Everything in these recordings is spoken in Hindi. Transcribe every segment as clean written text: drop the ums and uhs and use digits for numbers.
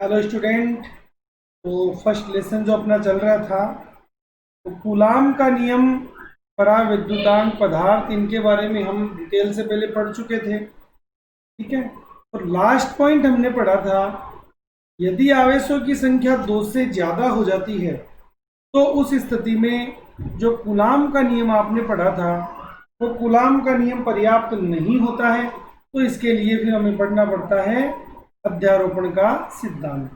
Hello student. तो फर्स्ट लेसन जो अपना चल रहा था, तो कूलाम का नियम, पराविद्युतांक पदार्थ, इनके बारे में हम डिटेल से पहले पढ़ चुके थे। ठीक है। और लास्ट पॉइंट हमने पढ़ा था, यदि आवेशों की संख्या दो से ज़्यादा हो जाती है तो उस स्थिति में जो कूलाम का नियम आपने पढ़ा था, वो कूलाम का नियम पर्याप्त नहीं होता है। तो इसके लिए फिर हमें पढ़ना पड़ता है अध्यारोपण का सिद्धांत।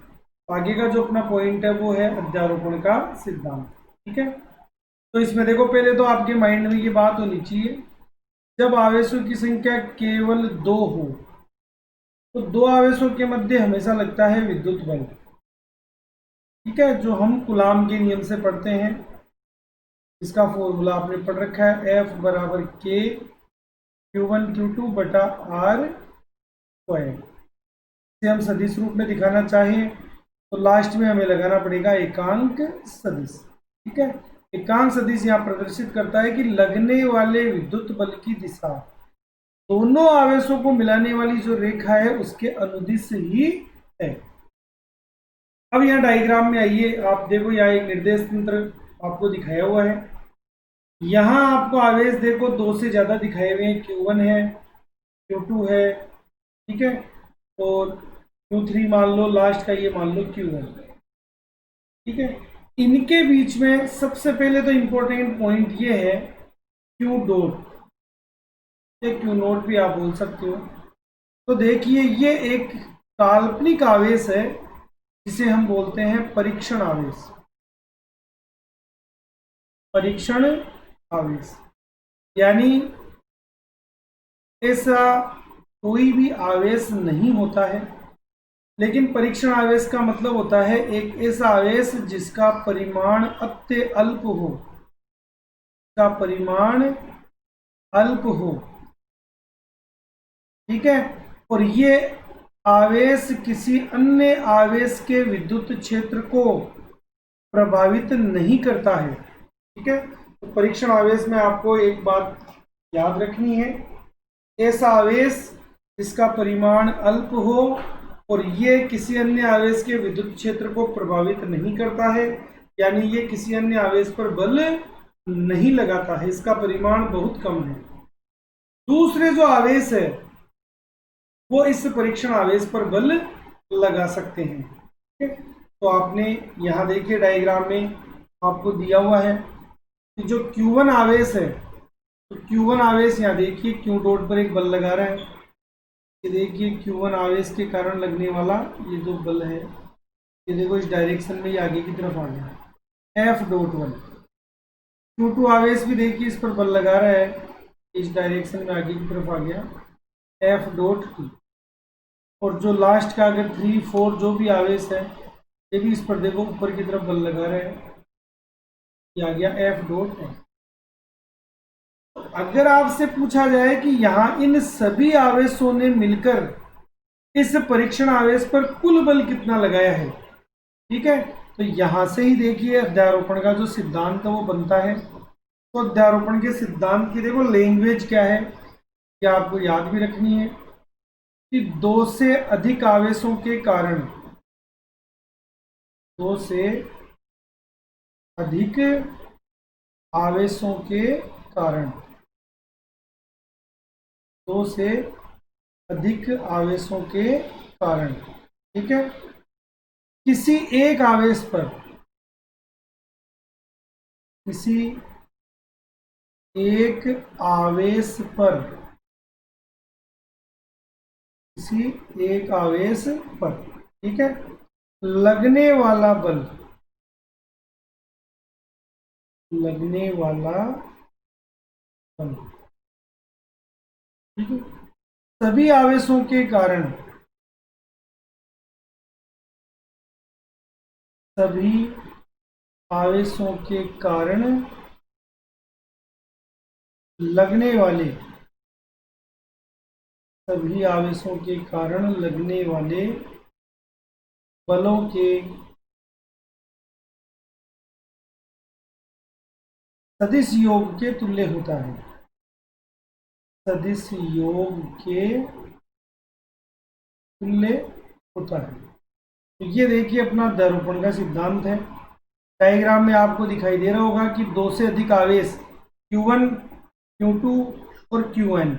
आगे का जो अपना पॉइंट है वो है अध्यारोपण का सिद्धांत। ठीक है। तो इसमें देखो, पहले तो आपके माइंड में ये बात होनी चाहिए, जब आवेशों की संख्या केवल दो हो तो दो आवेशों के मध्य हमेशा लगता है विद्युत बल। ठीक है, जो हम कूलाम के नियम से पढ़ते हैं। इसका फॉर्मूला आपने पढ़ रखा है, F बराबर K Q1 Q2 बटा R स्क्वायर। इसे हम सदिश रूप में दिखाना चाहें तो लास्ट में हमें लगाना पड़ेगा एकांक सदिश। ठीक है। एकांक सदिश यहाँ प्रदर्शित करता है कि लगने वाले विद्युत बल की दिशा दोनों आवेशों को मिलाने वाली जो रेखा है उसके अनुदिश ही है। अब यहाँ डायग्राम में आइए, आप देखो यहाँ एक निर्देश तंत्र आपको दिखाया हुआ है। यहाँ आपको आवेश देखो दो से ज्यादा दिखाए हुए हैं, Q1 है, Q2 है। ठीक है। और Q3 मान लो, लास्ट का ये मान लो Q1। ठीक है। इनके बीच में सबसे पहले तो इंपॉर्टेंट पॉइंट ये है Q डॉट, या Q नोट भी आप बोल सकते हो। तो देखिए, ये एक काल्पनिक आवेश है जिसे हम बोलते हैं परीक्षण आवेश। परीक्षण आवेश यानी ऐसा कोई भी आवेश नहीं होता है, लेकिन परीक्षण आवेश का मतलब होता है एक ऐसा आवेश जिसका परिमाण अत्यल्प हो, का परिमाण अल्प हो। ठीक है। और ये आवेश किसी अन्य आवेश के विद्युत क्षेत्र को प्रभावित नहीं करता है। ठीक है। तो परीक्षण आवेश में आपको एक बात याद रखनी है, ऐसा आवेश जिसका परिमाण अल्प हो और ये किसी अन्य आवेश के विद्युत क्षेत्र को प्रभावित नहीं करता है, यानी ये किसी अन्य आवेश पर बल नहीं लगाता है, इसका परिमाण बहुत कम है। दूसरे जो आवेश है वो इस परीक्षण आवेश पर बल लगा सकते हैं। ठीक है। तो आपने यहाँ देखिए डायग्राम में आपको दिया हुआ है कि जो Q1 आवेश है, तो Q1 आवेश यहाँ देखिए Q डॉट पर एक बल लगा रहा है। ये देखिए Q1 आवेश के कारण लगने वाला ये जो बल है, ये देखो इस डायरेक्शन में ये आगे की तरफ आ गया, F डॉट 1। Q2 आवेश भी देखिए इस पर बल लगा रहा है, इस डायरेक्शन में आगे की तरफ आ गया, F डॉट 2। और जो लास्ट का अगर 3 4 जो भी आवेश है, ये भी इस पर देखो ऊपर की तरफ बल लगा रहा है, ये आ गया F डॉट है। अगर आपसे पूछा जाए कि यहाँ इन सभी आवेशों ने मिलकर इस परीक्षण आवेश पर कुल बल कितना लगाया है, ठीक है, तो यहां से ही देखिए अध्यारोपण का जो सिद्धांत है वो बनता है। तो अध्यारोपण के सिद्धांत की देखो लैंग्वेज क्या है, क्या आपको याद भी रखनी है कि दो से अधिक आवेशों के कारण, दो से अधिक आवेशों के कारण, दो से अधिक आवेशों के कारण, ठीक है, किसी एक आवेश पर, किसी एक आवेश पर, किसी एक आवेश पर, ठीक है, लगने वाला बल, लगने वाला बल, ठीक है, सभी आवेशों के कारण, सभी आवेशों के कारण लगने वाले, सभी आवेशों के कारण लगने वाले बलों के सदिश योग के तुल्य होता है, सदिश योग के तुल्य होता है। तो ये देखिए अपना अध्यारोपण का सिद्धांत है। डायग्राम में आपको दिखाई दे रहा होगा कि दो से अधिक आवेश Q1, Q2 और Qn,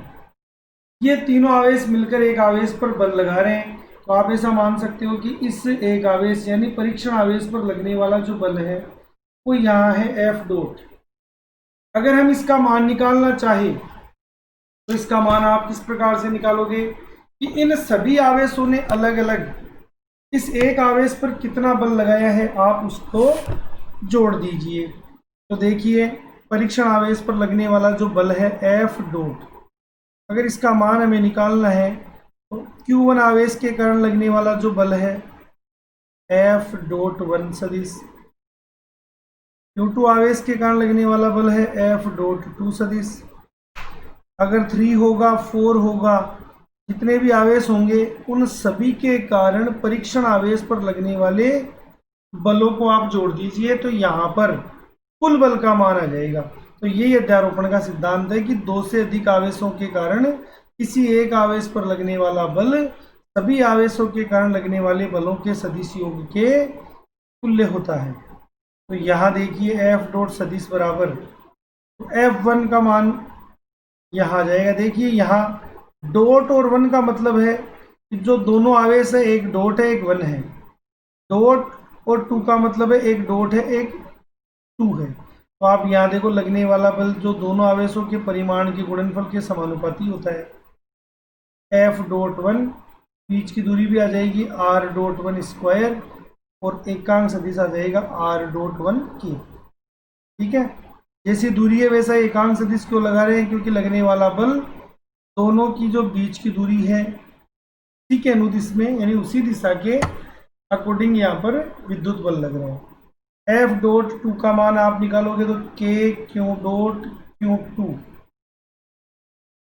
ये तीनों आवेश मिलकर एक आवेश पर बल लगा रहे हैं। तो आप ऐसा मान सकते हो कि इस एक आवेश यानी परीक्षण आवेश पर लगने वाला जो बल है वो यहाँ है F डॉट। अगर हम इसका मान निकालना चाहें तो इसका मान आप किस प्रकार से निकालोगे कि इन सभी आवेशों ने अलग अलग इस एक आवेश पर कितना बल लगाया है आप उसको जोड़ दीजिए। तो देखिए परीक्षण आवेश पर लगने वाला जो बल है F डॉट, अगर इसका मान हमें निकालना है तो Q1 आवेश के कारण लगने वाला जो बल है F डॉट 1 सदिश, Q2 आवेश के कारण लगने वाला बल है F डॉट 2 सदिश, अगर 3 होगा 4 होगा, जितने भी आवेश होंगे उन सभी के कारण परीक्षण आवेश पर लगने वाले बलों को आप जोड़ दीजिए तो यहाँ पर कुल बल का मान आ जाएगा। तो यही अध्यारोपण का सिद्धांत है कि दो से अधिक आवेशों के कारण किसी एक आवेश पर लगने वाला बल सभी आवेशों के कारण लगने वाले बलों के सदिश योग के तुल्य होता है। तो यहाँ देखिए F डॉट सदिश बराबर, तो F1 का मान यहाँ आ जाएगा। देखिए यहाँ डॉट और 1 का मतलब है कि जो दोनों आवेश है एक डॉट है एक 1 है, डॉट और 2 का मतलब है एक डॉट है एक 2 है। तो आप यहाँ देखो लगने वाला बल जो दोनों आवेशों के परिमाण के गुणनफल के समानुपाती होता है। F डॉट 1 बीच की दूरी भी आ जाएगी R डॉट 1 स्क्वायर और एकांक सदिश आ जाएगा R डॉट 1 के। ठीक है, जैसी दूरी है वैसा एकांक सदिश क्यों लगा रहे हैं, क्योंकि लगने वाला बल दोनों की जो बीच की दूरी है उसी के अनुदिश में यानी उसी दिशा के अकॉर्डिंग यहाँ पर विद्युत बल लग रहा है। F डॉट 2 का मान आप निकालोगे तो K Q डॉट Q2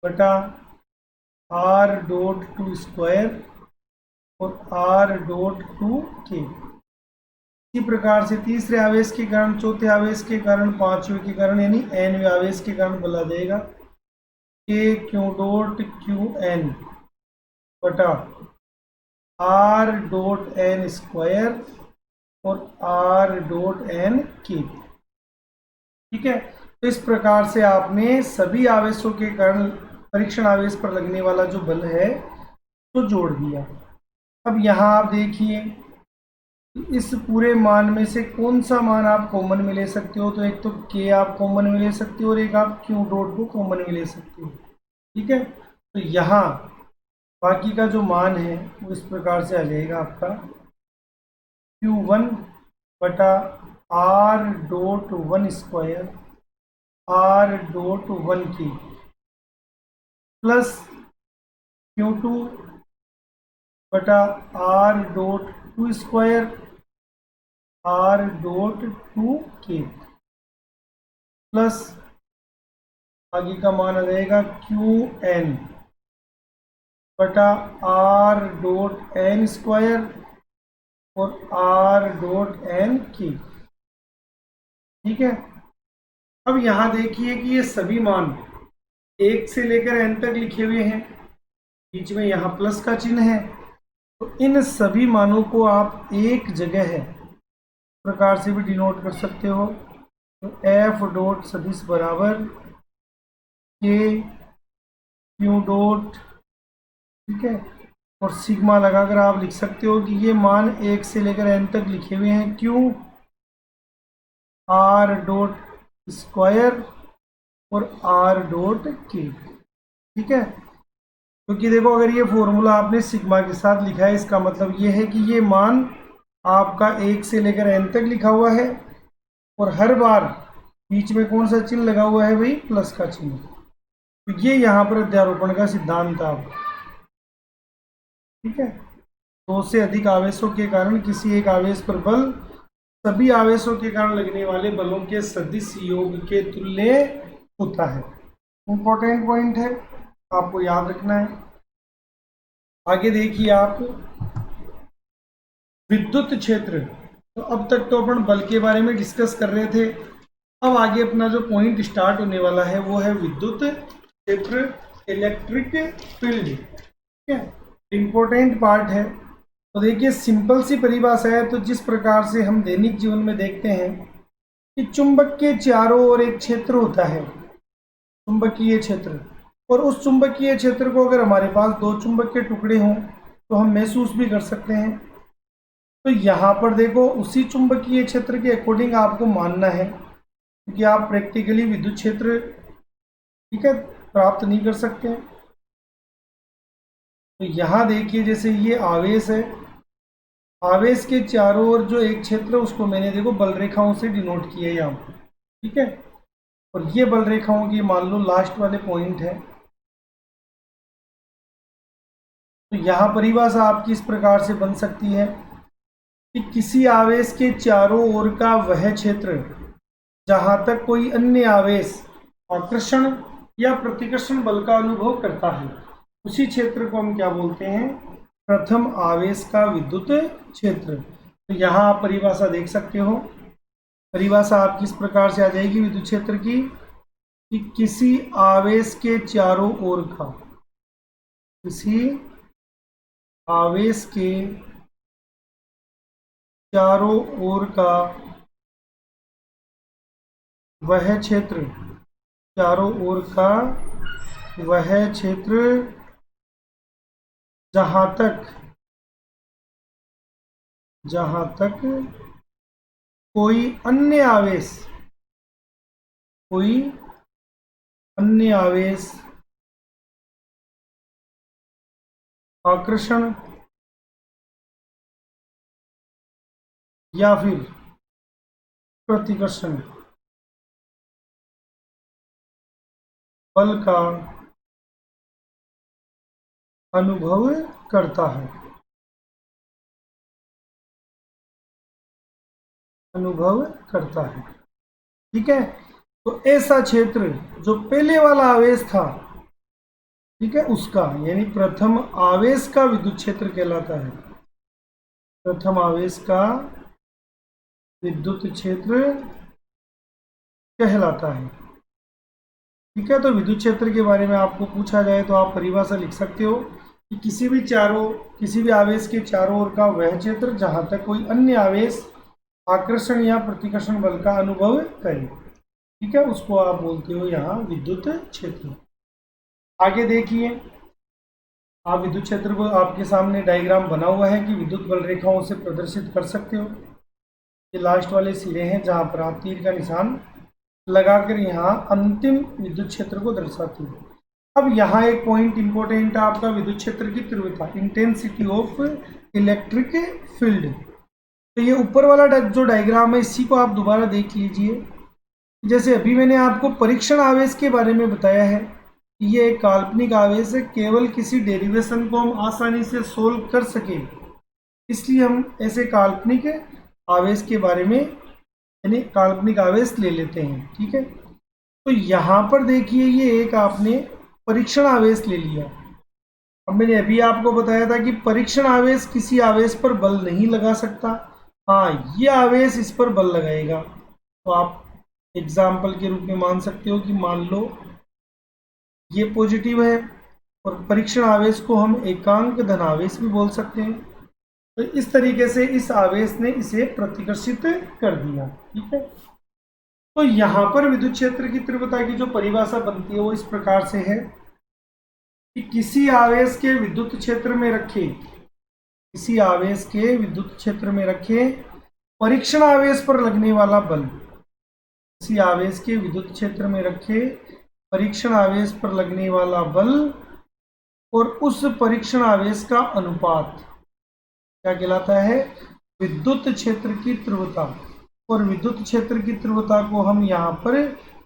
बटा R डॉट 2 स्क्वायर और R डॉट 2 K। इसी प्रकार से तीसरे आवेश के कारण, चौथे आवेश के कारण, पांचवें के कारण यानी nवें आवेश के कारण बल आ जाएगा K Q डॉट Qn बटा R डॉट n स्क्वायर और R डॉट n के। ठीक है, तो इस प्रकार से आपने सभी आवेशों के कारण परीक्षण आवेश पर लगने वाला जो बल है तो जोड़ दिया। अब यहाँ आप देखिए इस पूरे मान में से कौन सा मान आप कॉमन में ले सकते हो। तो एक तो K आप कॉमन में ले सकते हो और एक आप Q डॉट को कॉमन में ले सकते हो। ठीक है, तो यहाँ बाकी का जो मान है वो इस प्रकार से आ जाएगा आपका Q1 बटा R dot 1 square R dot 1 की प्लस Q2 बटा R dot 2 square R dot 2 के प्लस आगे का मान आ जाएगा Qn बटा R डॉट n स्क्वायर और R डॉट n की। ठीक है, अब यहाँ देखिए कि ये सभी मान 1 से लेकर n तक लिखे हुए हैं, बीच में यहाँ प्लस का चिन्ह है। तो इन सभी मानों को आप एक जगह है प्रकार से भी डिनोट कर सकते हो। तो F डॉट सदिश बराबर K Q डॉट, ठीक है, और सिग्मा लगाकर आप लिख सकते हो कि ये मान 1 से लेकर n तक लिखे हुए हैं। Q R डॉट स्क्वायर और R डॉट K। ठीक है, क्योंकि देखो अगर ये फॉर्मूला आपने सिग्मा के साथ लिखा है इसका मतलब ये है कि ये मान आपका 1 से लेकर n तक लिखा हुआ है और हर बार बीच में कौन सा चिन्ह लगा हुआ है भाई, प्लस का चिन्ह। तो ये यहाँ पर अध्यारोपण का सिद्धांत था। ठीक है, दो से अधिक आवेशों के कारण किसी एक आवेश पर बल सभी आवेशों के कारण लगने वाले बलों के सदिश योग के तुल्य होता है। इंपॉर्टेंट पॉइंट है, आपको याद रखना है। आगे देखिए आप विद्युत क्षेत्र। तो अब तक तो अपन बल के बारे में डिस्कस कर रहे थे, अब आगे अपना जो पॉइंट स्टार्ट होने वाला है वो है विद्युत क्षेत्र, इलेक्ट्रिक फील्ड। ठीक है, इंपॉर्टेंट पार्ट है। तो देखिए सिंपल सी परिभाषा है। तो जिस प्रकार से हम दैनिक जीवन में देखते हैं कि चुंबक के चारों ओर एक क्षेत्र होता है, चुंबकीय क्षेत्र, और उस चुंबकीय क्षेत्र को अगर हमारे पास दो चुंबक के टुकड़े हों तो हम महसूस भी कर सकते हैं। तो यहाँ पर देखो उसी चुंबकीय क्षेत्र के अकॉर्डिंग आपको मानना है, क्योंकि आप प्रैक्टिकली विद्युत क्षेत्र, ठीक है, प्राप्त नहीं कर सकते हैं। तो यहाँ देखिए जैसे ये आवेश है, आवेश के चारों ओर जो एक क्षेत्र, उसको मैंने देखो बल रेखाओं से डिनोट किया है यहाँ पर, ठीक है। और ये बल रेखाओं की मान लो लास्ट वाले पॉइंट है। तो यहाँ परिभाषा आपकी इस प्रकार से बन सकती है कि किसी आवेश के चारों ओर का वह क्षेत्र जहां तक कोई अन्य आवेश आकर्षण या प्रतिकर्षण बल का अनुभव करता है, उसी क्षेत्र को हम क्या बोलते हैं, प्रथम आवेश का विद्युत क्षेत्र। तो यहाँ आप परिभाषा देख सकते हो। परिभाषा आपकी इस प्रकार से आ जाएगी विद्युत क्षेत्र की कि किसी आवेश के चारों ओर का, किसी आवेश के चारों ओर का वह क्षेत्र, चारों ओर का वह क्षेत्र जहां तक कोई अन्य आवेश, कोई अन्य आवेश आकर्षण या फिर प्रतिकर्षण बल का अनुभव करता है, अनुभव करता है, ठीक है। तो ऐसा क्षेत्र जो पहले वाला आवेश था, ठीक है, उसका यानी प्रथम आवेश का विद्युत क्षेत्र कहलाता है, प्रथम आवेश का विद्युत क्षेत्र कहलाता है, ठीक है। तो विद्युत क्षेत्र के बारे में आपको पूछा जाए तो आप परिभाषा लिख सकते हो कि किसी भी आवेश के चारों ओर का वह क्षेत्र जहां तक कोई अन्य आवेश आकर्षण या प्रतिकर्षण बल का अनुभव करे, ठीक है, उसको आप बोलते हो यहाँ विद्युत क्षेत्र। आगे देखिए, आप विद्युत क्षेत्र को, आपके सामने डायग्राम बना हुआ है कि विद्युत बल रेखाओं से प्रदर्शित कर सकते हो। ये लास्ट वाले सिरे हैं जहां पर आप तीर का निशान लगाकर यहाँ अंतिम विद्युत क्षेत्र को दर्शाती है। अब यहाँ एक पॉइंट इंपॉर्टेंट है आपका, विद्युत क्षेत्र की तीव्रता, इंटेंसिटी ऑफ इलेक्ट्रिक फील्ड। तो ये ऊपर वाला जो डायग्राम है इसी को आप दोबारा देख लीजिए। जैसे अभी मैंने आपको परीक्षण आवेश के बारे में बताया है, ये एक काल्पनिक आवेश है, केवल किसी डेरिवेशन को हम आसानी से सोल्व कर सके इसलिए हम ऐसे काल्पनिक आवेश के बारे में, यानी काल्पनिक आवेश ले लेते हैं, ठीक है। तो यहाँ पर देखिए ये एक आपने परीक्षण आवेश ले लिया। अब मैंने अभी आपको बताया था कि परीक्षण आवेश किसी आवेश पर बल नहीं लगा सकता, हाँ ये आवेश इस पर बल लगाएगा। तो आप एग्जाम्पल के रूप में मान सकते हो कि मान लो ये पॉजिटिव है, और परीक्षण आवेश को हम एकांक धनावेश भी बोल सकते हैं। तो इस तरीके से इस आवेश ने इसे प्रतिकर्षित कर दिया, ठीक है। तो यहाँ पर विद्युत क्षेत्र की तीव्रता की जो परिभाषा बनती है वो इस प्रकार से है कि किसी आवेश के विद्युत क्षेत्र में रखे, किसी आवेश के विद्युत क्षेत्र में रखे परीक्षण आवेश पर लगने वाला बल, किसी आवेश के विद्युत क्षेत्र में रखे परीक्षण आवेश पर लगने वाला बल और उस परीक्षण आवेश का अनुपात क्या कहलाता है, विद्युत क्षेत्र की तीव्रता। और विद्युत क्षेत्र की तीव्रता को हम यहाँ पर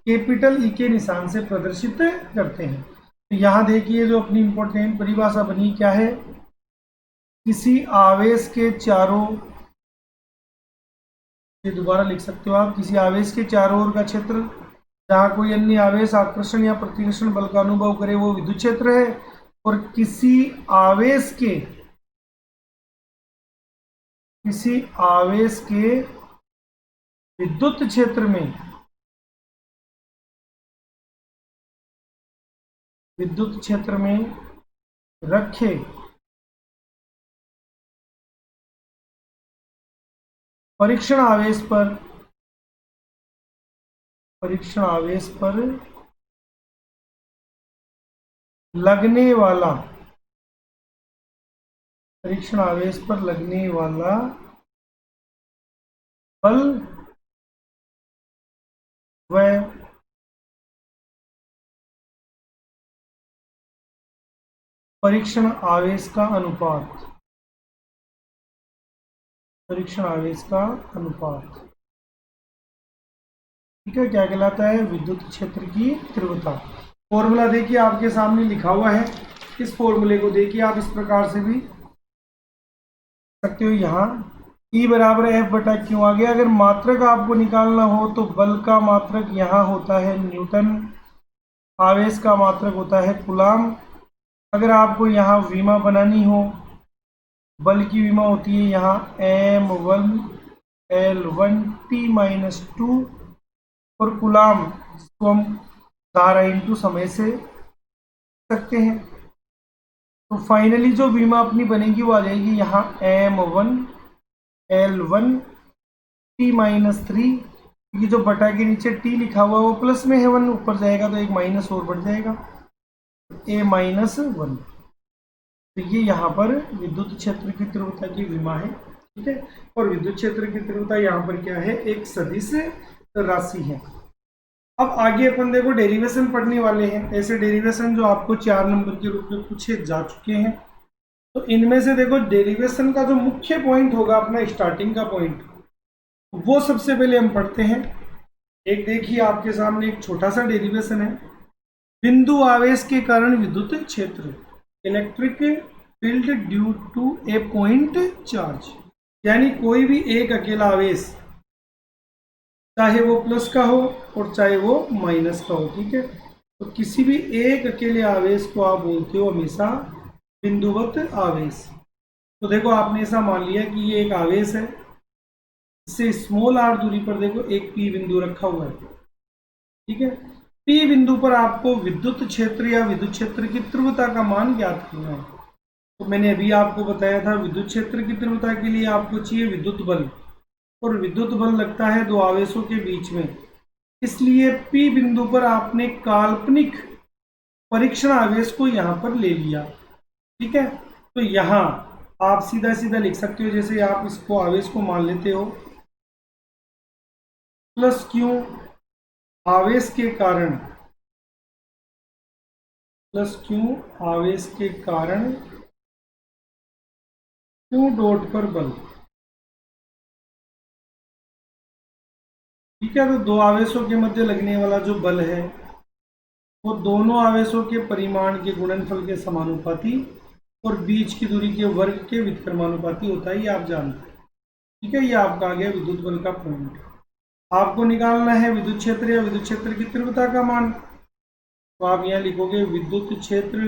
कैपिटल ई के निशान से प्रदर्शित करते हैं। तो यहाँ देखिए जो अपनी इंपॉर्टेंट परिभाषा बनी क्या है, किसी आवेश के चारों, ये दोबारा लिख सकते हो आप, किसी आवेश के चारों ओर का क्षेत्र जहाँ कोई अन्य आवेश आकर्षण या प्रतिकर्षण बल का अनुभव करे वो विद्युत क्षेत्र है। और किसी आवेश के विद्युत क्षेत्र में, विद्युत क्षेत्र में रखे परीक्षण आवेश पर लगने वाला बल व परीक्षण आवेश का अनुपात, ठीक है, क्या कहलाता है? विद्युत क्षेत्र की तीव्रता। फॉर्मूला देखिए आपके सामने लिखा हुआ है। इस फॉर्मूले को देखिए आप इस प्रकार से भी सकते हो। यहाँ E बराबर F बटा क्यू आ गया। अगर मात्रक आपको निकालना हो तो बल का मात्रक यहाँ होता है न्यूटन, आवेश का मात्रक होता है कूलाम। अगर आपको यहाँ विमा बनानी हो, बल की विमा होती है यहाँ m1 L1 T-2 और कूलाम जिसको हम धारा इंटू समय से सकते हैं। तो फाइनली जो विमा अपनी बनेगी वो आ जाएगी यहाँ m1 L1 T-3, क्योंकि जो बटा के नीचे T लिखा हुआ है वो प्लस में है, 1 ऊपर जाएगा तो एक माइनस और बढ़ जाएगा, A-1। तो ये यहाँ पर विद्युत क्षेत्र की तीव्रता की विमा है, ठीक है। और विद्युत क्षेत्र की तीव्रता यहाँ पर क्या है? एक सदिश राशि है। अब आगे अपन देखो डेरिवेशन पढ़ने वाले हैं। ऐसे डेरिवेशन जो आपको 4 नंबर के रूप में पूछे जा चुके हैं। तो इनमें से देखो डेरिवेशन का जो मुख्य पॉइंट होगा, अपना स्टार्टिंग का पॉइंट, वो सबसे पहले हम पढ़ते हैं। एक देखिए आपके सामने एक छोटा सा डेरिवेशन है। बिंदु आवेश के कारण विद्युत क्षेत्र, electric field due to a point charge, यानी कोई भी एक अकेला आवेश, चाहे वो प्लस का हो और चाहे वो माइनस का हो, ठीक है। तो किसी भी एक अकेले आवेश को आप बोलते हो हमेशा बिंदुवत आवेश। तो देखो आपने ऐसा मान लिया कि ये एक आवेश है, इससे स्मॉल r दूरी पर देखो एक P बिंदु रखा हुआ है, ठीक है। P बिंदु पर आपको विद्युत क्षेत्र या विद्युत क्षेत्र की तीव्रता का मान ज्ञात करना है। तो मैंने अभी आपको बताया था विद्युत क्षेत्र की तीव्रता के लिए आपको चाहिए विद्युत बल, और विद्युत बल लगता है दो आवेशों के बीच में। इसलिए P बिंदु पर आपने काल्पनिक परीक्षण आवेश को यहाँ पर ले लिया, ठीक है। तो यहाँ आप सीधा सीधा लिख सकते हो, जैसे आप इसको आवेश को मान लेते हो प्लस क्यू आवेश के कारण, क्यू डॉट पर बल, ठीक है। तो दो आवेशों के मध्य लगने वाला जो बल है वो दोनों आवेशों के परिमाण के गुणनफल के समानुपाती और बीच की दूरी के वर्ग के व्युत्क्रमानुपाती होता है, ये आप जानते हैं, ठीक है। ये आपका आ गया विद्युत बल का पॉइंट। आपको निकालना है विद्युत क्षेत्र या विद्युत क्षेत्र की तीव्रता का मान। तो आप यहाँ लिखोगे विद्युत क्षेत्र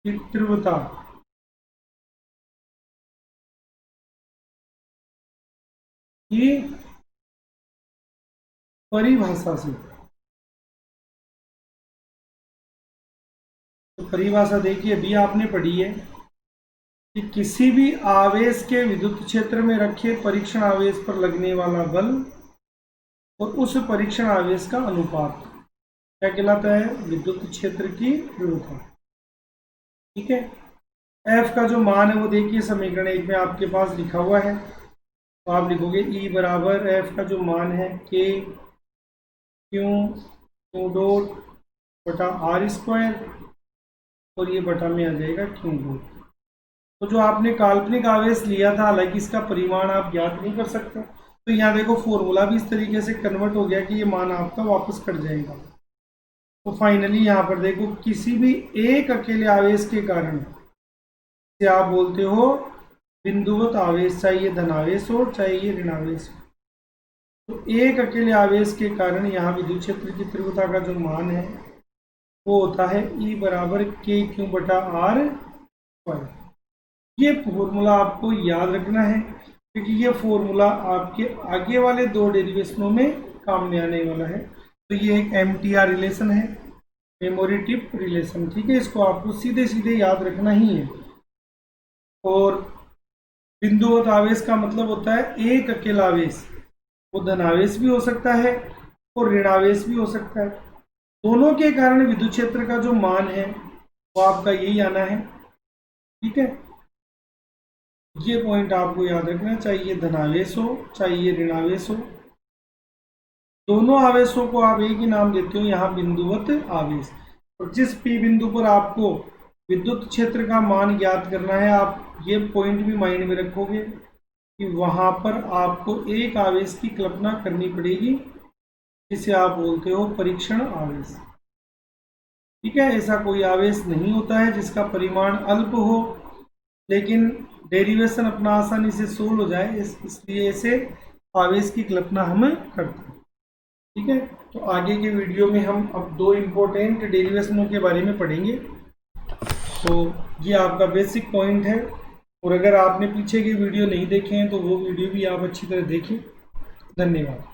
की तीव्रता की परिभाषा से। तो परिभाषा देखिए अभी आपने पढ़ी है कि किसी भी आवेश के विद्युत क्षेत्र में रखे परीक्षण आवेश पर लगने वाला बल और उस परीक्षण आवेश का अनुपात क्या कहलाता है? विद्युत क्षेत्र की तीव्रता, ठीक है। F का जो मान है वो देखिए समीकरण 1 में आपके पास लिखा हुआ है। तो आप लिखोगे E बराबर F का जो मान है K क्यू डॉट बटा R स्क्वायर, और ये बटा में आ जाएगा क्यू डॉट। तो जो आपने काल्पनिक आवेश लिया था, हालांकि इसका परिमाण आप ज्ञात नहीं कर सकते, तो यहाँ देखो फॉर्मूला भी इस तरीके से कन्वर्ट हो गया कि ये मान आपका वापस कट जाएगा। तो फाइनली यहाँ पर देखो किसी भी एक अकेले आवेश के कारण से आप बोलते हो बिंदुवत आवेश, चाहे ये धनावेश हो चाहे ये ऋणावेश हो। तो एक अकेले आवेश के कारण यहाँ विद्युत क्षेत्र की तीव्रता का जो मान है वो होता है E बराबर के क्यू बटा R स्क्वायर। ये फॉर्मूला आपको याद रखना है, क्योंकि ये फॉर्मूला आपके आगे वाले दो डेरिवेशनों में काम में आने वाला है। तो ये एक MTR रिलेशन है, मेमोरी टिप रिलेशन, ठीक है। इसको आपको सीधे सीधे याद रखना ही है। और बिंदुवत आवेश का मतलब होता है एक अकेला आवेश। वो धनावेश भी हो सकता है और ऋणावेश भी हो सकता है। दोनों के कारण विद्युत क्षेत्र का जो मान है वो आपका यही आना है। ठीक है, ये पॉइंट आपको याद रखना चाहिए, धनावेश हो चाहिए ऋणावेश हो, दोनों आवेशों को आप एक ही नाम देते हो यहाँ बिंदुवत आवेश। और जिस पी बिंदु पर आपको विद्युत क्षेत्र का मान ज्ञात करना है, आप ये पॉइंट भी माइंड में रखोगे कि वहां पर आपको एक आवेश की कल्पना करनी पड़ेगी जिसे आप बोलते हो परीक्षण आवेश। ठीक है, ऐसा कोई आवेश नहीं होता है जिसका परिमाण अल्प हो लेकिन डेरिवेशन अपना आसानी से सोल्व हो जाए, इसलिए ऐसे आवेश की कल्पना हम करते हैं। ठीक है, तो आगे के वीडियो में हम अब दो इम्पोर्टेंट डेरिवेशनों के बारे में पढ़ेंगे। तो ये आपका बेसिक पॉइंट है, और अगर आपने पीछे के वीडियो नहीं देखे हैं तो वो वीडियो भी आप अच्छी तरह देखें। धन्यवाद।